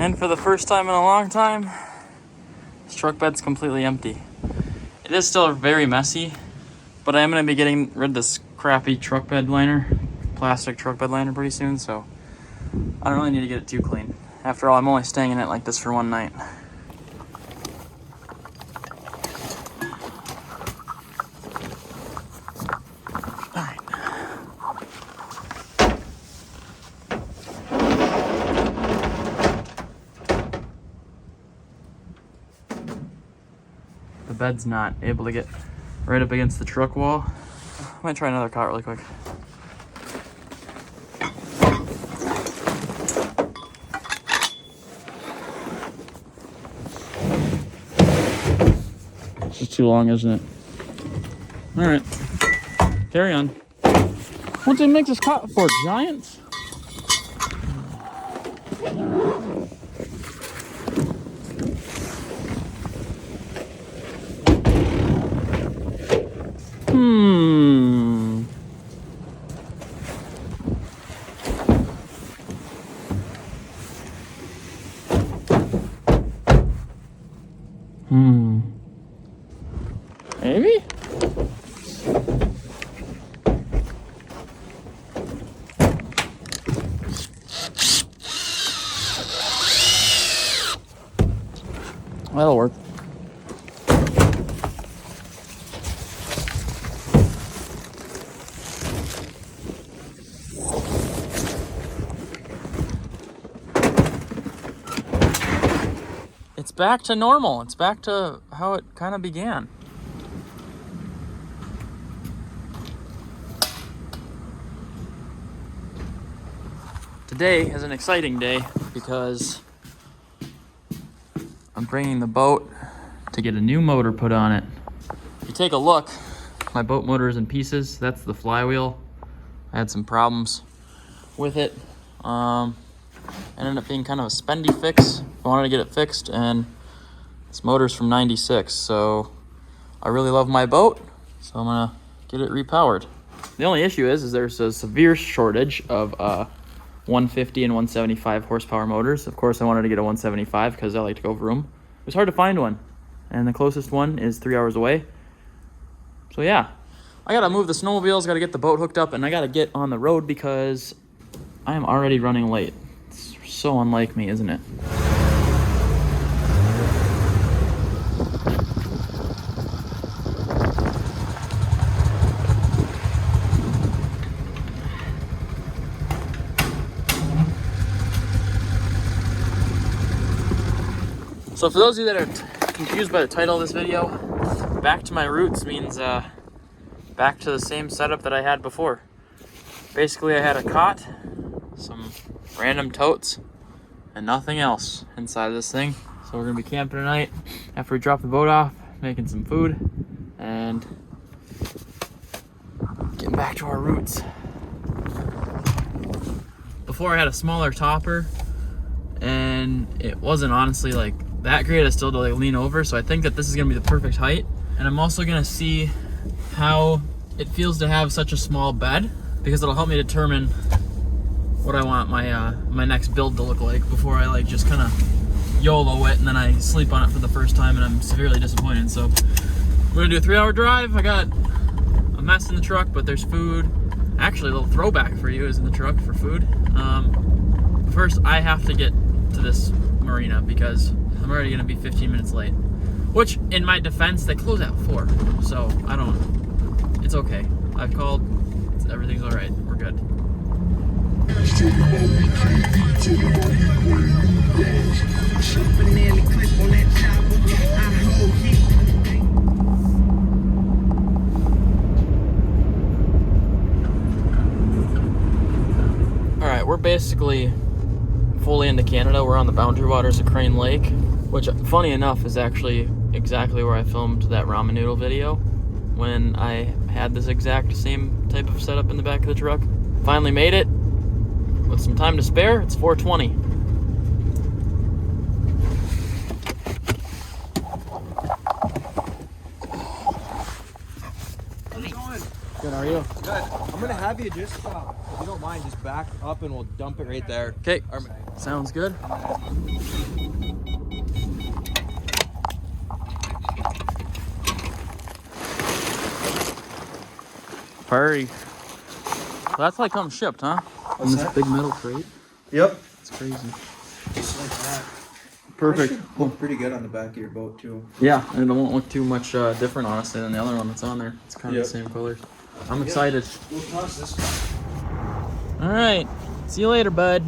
And for the first time in a long time, this truck bed's completely empty. It is still very messy, but I am going to be getting rid of this crappy truck bed liner, plastic truck bed liner pretty soon, so I don't really need to get it too clean. After all, I'm only staying in it like this for one night. The bed's not able to get right up against the truck wall. I might try another cot really quick. It's too long, isn't it? All right, carry on. What's it make this cot for? Giants? Maybe? That'll work. It's back to normal. It's back to how it kind of began. Today is an exciting day because I'm bringing the boat to get a new motor put on it. If you take a look, my boat motor is in pieces. That's the flywheel. I had some problems with it. Ended up being kind of a spendy fix. I wanted to get it fixed, and this motor's from '96, so I really love my boat, so I'm gonna get it repowered. The only issue is there's a severe shortage of 150 and 175 horsepower motors. Of course, I wanted to get a 175 because I like to go vroom. It was hard to find one, and the closest one is 3 hours away. So yeah, I gotta move the snowmobiles, gotta get the boat hooked up, and I gotta get on the road because I am already running late. It's so unlike me, isn't it? So for those of you that are confused by the title of this video, back to my roots means back to the same setup that I had before. Basically, I had a cot, some random totes, and nothing else inside of this thing. So we're gonna be camping tonight after we drop the boat off, making some food, and getting back to our roots. Before I had a smaller topper, and it wasn't honestly like that great. I still had to like lean over, so I think that this is gonna be the perfect height. And I'm also gonna see how it feels to have such a small bed, because it'll help me determine what I want my my next build to look like before I like just kind of YOLO it and then I sleep on it for the first time and I'm severely disappointed. So we're gonna do a 3-hour drive. I got a mess in the truck, but there's food. Actually, a little throwback for you is in the truck for food. First, I have to get to this marina because I'm already gonna be 15 minutes late. Which, in my defense, they close at 4, so I don't. It's okay. I've called. Everything's all right. We're good. All right, we're basically fully into Canada. We're on the boundary waters of Crane Lake, which, funny enough, is actually exactly where I filmed that ramen noodle video when I had this exact same type of setup in the back of the truck. Finally made it with some time to spare. It's 4:20. How's it going? Good, how are you? Good. I'm gonna have you just you don't mind, just back up and we'll dump it right there. Okay, sounds good. Hurry. Well, that's like something shipped, huh? In this big metal crate. Yep. It's crazy. Just like that. Perfect. That should look pretty good on the back of your boat too. Yeah, and it won't look too much different, honestly, than the other one that's on there. It's kind of the same colors. I'm excited. We'll toss this one. All right. See you later, bud.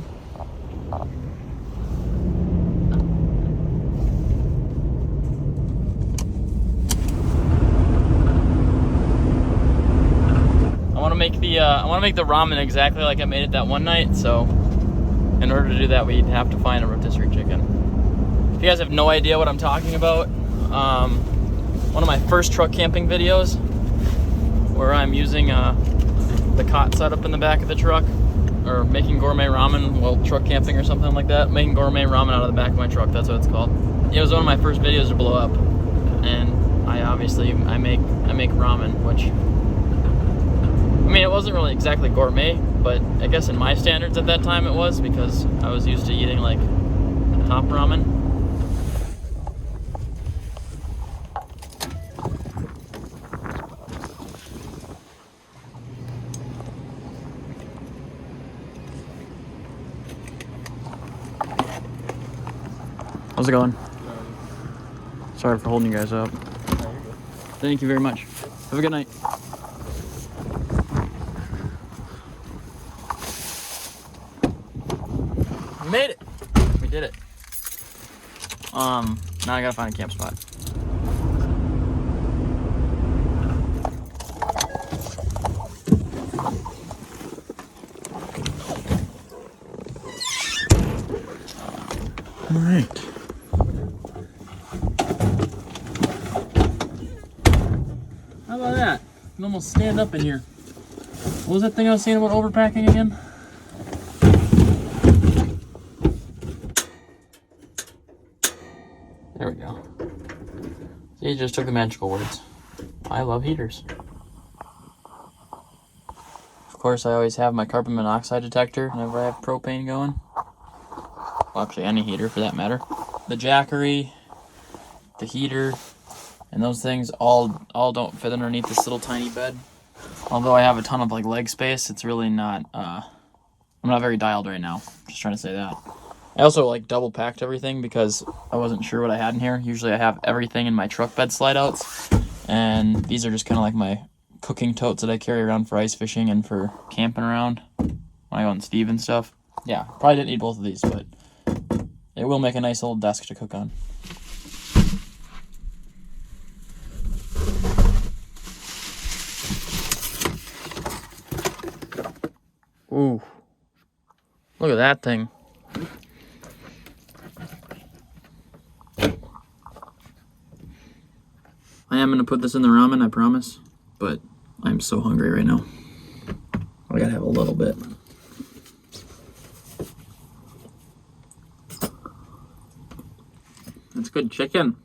I want to make the ramen exactly like I made it that one night. So, in order to do that, we'd have to find a rotisserie chicken. If you guys have no idea what I'm talking about, one of my first truck camping videos, where I'm using the cot setup in the back of the truck, or making gourmet ramen while truck camping or something like that. Making gourmet ramen out of the back of my truck. That's what it's called. It was one of my first videos to blow up, and I make ramen, which, I mean, it wasn't really exactly gourmet, but I guess in my standards at that time it was, because I was used to eating like top ramen. How's it going? Sorry for holding you guys up. Thank you very much. Have a good night. We made it. We did it. Now I gotta find a camp spot. All right. How about that? You can almost stand up in here. What was that thing I was saying about overpacking again? There we go. See, you just took the magical words. I love heaters. Of course, I always have my carbon monoxide detector whenever I have propane going. Well, actually, any heater for that matter. The Jackery, the heater, and those things all don't fit underneath this little tiny bed. Although I have a ton of like leg space, it's really not. I'm not very dialed right now. Just trying to say that. I also like double packed everything because I wasn't sure what I had in here. Usually I have everything in my truck bed slide outs, and these are just kind of like my cooking totes that I carry around for ice fishing and for camping around when I go on Steve and stuff. Yeah, probably didn't need both of these, but it will make a nice little desk to cook on. Ooh, look at that thing. I am going to put this in the ramen, I promise, but I'm so hungry right now. I gotta have a little bit. That's good chicken.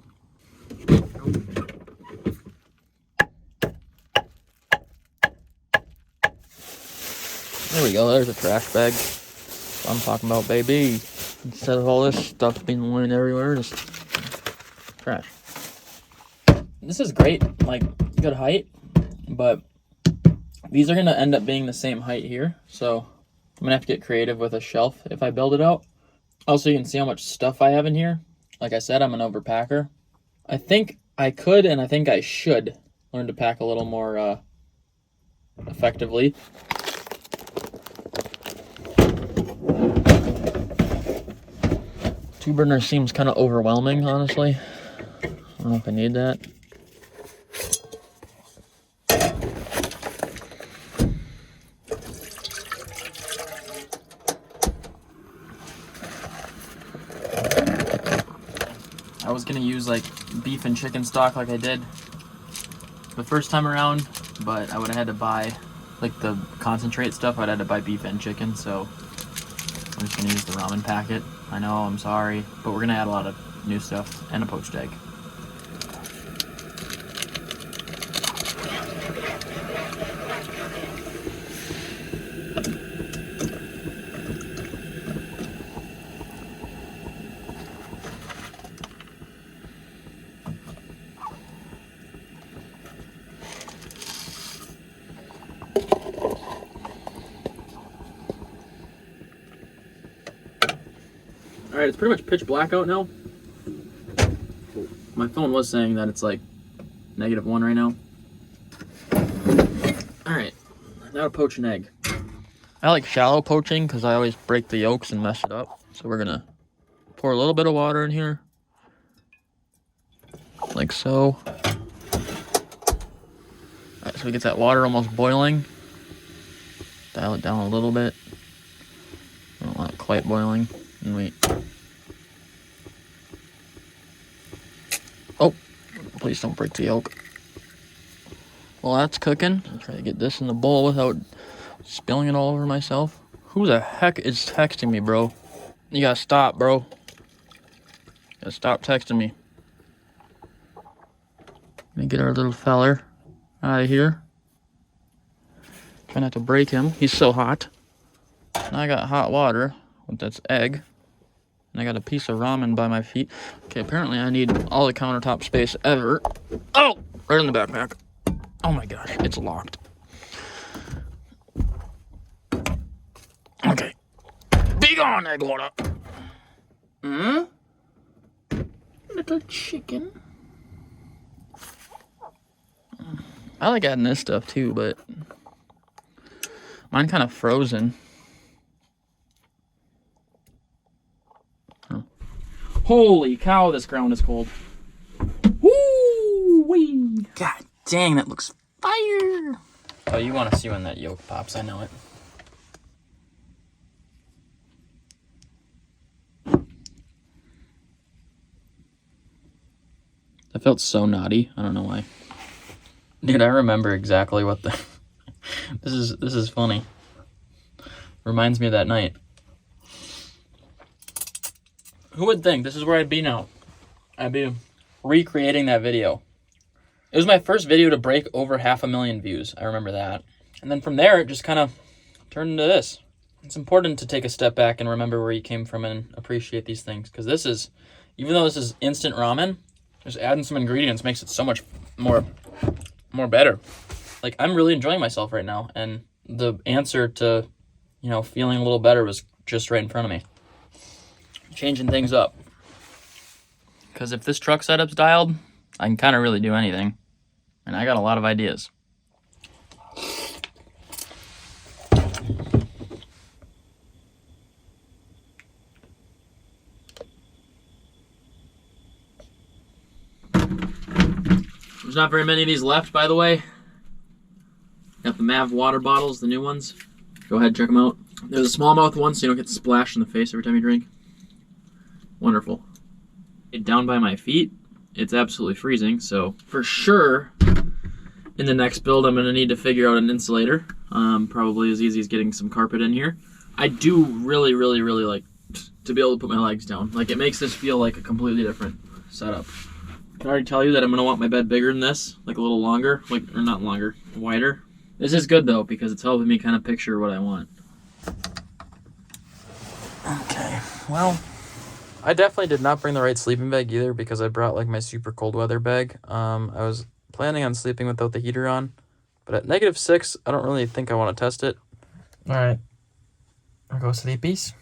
There we go, there's a trash bag. That's what I'm talking about, baby. Instead of all this stuff being laying everywhere, just trash. This is great, like, good height, but these are gonna end up being the same height here, so I'm gonna have to get creative with a shelf if I build it out. Also, you can see how much stuff I have in here. Like I said, I'm an overpacker. I think I could, and I think I should learn to pack a little more effectively. Two burner seems kind of overwhelming, honestly. I don't know if I need that. I was gonna use like beef and chicken stock like I did the first time around, but I would have had to buy like the concentrate stuff. I'd had to buy beef and chicken, so I'm just gonna use the ramen packet. I know, I'm sorry, but we're gonna add a lot of new stuff and a poached egg. Alright, it's pretty much pitch black out now. My phone was saying that it's like -1 right now. Alright, now to poach an egg. I like shallow poaching because I always break the yolks and mess it up. So we're gonna pour a little bit of water in here. Like so. Alright, so we get that water almost boiling. Dial it down a little bit. I don't want it quite boiling. And wait. Oh, please don't break the yolk. Well, that's cooking. I'll try to get this in the bowl without spilling it all over myself. Who the heck is texting me, bro? You gotta stop, bro. You gotta stop texting me. Let me get our little feller out of here. Try not to break him. He's so hot. Now I got hot water with this egg. And I got a piece of ramen by my feet. Okay, apparently I need all the countertop space ever. Oh! Right in the backpack. Oh my gosh, it's locked. Okay. Be gone, egg water. Little chicken. I like adding this stuff too, but mine kind of frozen. Holy cow, this ground is cold. Woo-wee! God dang, that looks fire! Oh, you want to see when that yolk pops, I know it. That felt so naughty. I don't know why. Dude, I remember exactly what the... This is funny. Reminds me of that night. Who would think this is where I'd be now? I'd be recreating that video. It was my first video to break over 500,000 views. I remember that. And then from there, it just kind of turned into this. It's important to take a step back and remember where you came from and appreciate these things. Because this is, even though this is instant ramen, just adding some ingredients makes it so much more better. Like, I'm really enjoying myself right now. And the answer to, you know, feeling a little better was just right in front of me. Changing things up. Because if this truck setup's dialed, I can kind of really do anything. And I got a lot of ideas. There's not very many of these left, by the way. Got the Mav water bottles, the new ones. Go ahead, check them out. There's a smallmouth one, so you don't get splashed in the face every time you drink. Wonderful. Down by my feet, it's absolutely freezing, so for sure in the next build I'm going to need to figure out an insulator. Probably as easy as getting some carpet in here. I do really like to be able to put my legs down. Like, it makes this feel like a completely different setup. I can already tell you that I'm going to want my bed bigger than this, like a little longer, like, or not longer, wider. This is good though, because it's helping me kind of picture what I want. Okay, well, I definitely did not bring the right sleeping bag either, because I brought like my super cold weather bag. I was planning on sleeping without the heater on, but at -6, I don't really think I want to test it. All right, I'll go sleepies.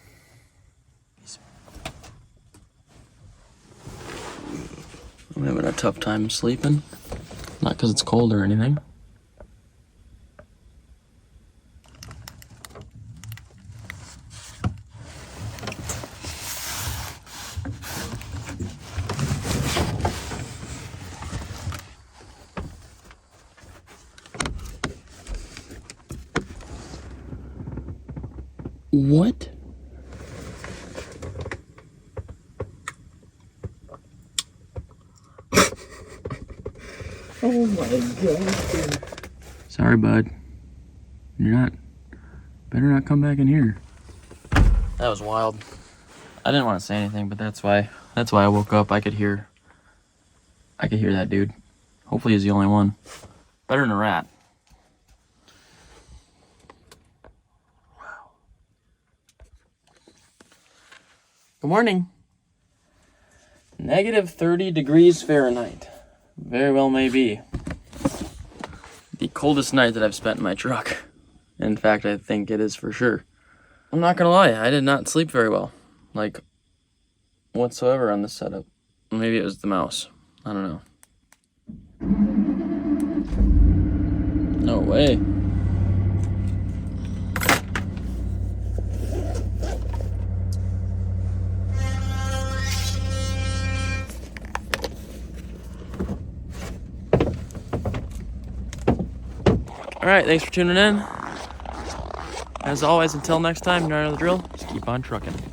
I'm having a tough time sleeping, not because it's cold or anything. What? Oh my god. Sorry, bud. Better not come back in here. That was wild. I didn't want to say anything, but that's why I woke up. I could hear that dude. Hopefully he's the only one. Better than a rat. Good morning. -30 degrees Fahrenheit. Very well may be. The coldest night that I've spent in my truck. In fact, I think it is for sure. I'm not gonna lie, I did not sleep very well. Like, whatsoever on this setup. Maybe it was the mouse. I don't know. No way. All right, thanks for tuning in. As always, until next time, you know the drill. Just keep on trucking.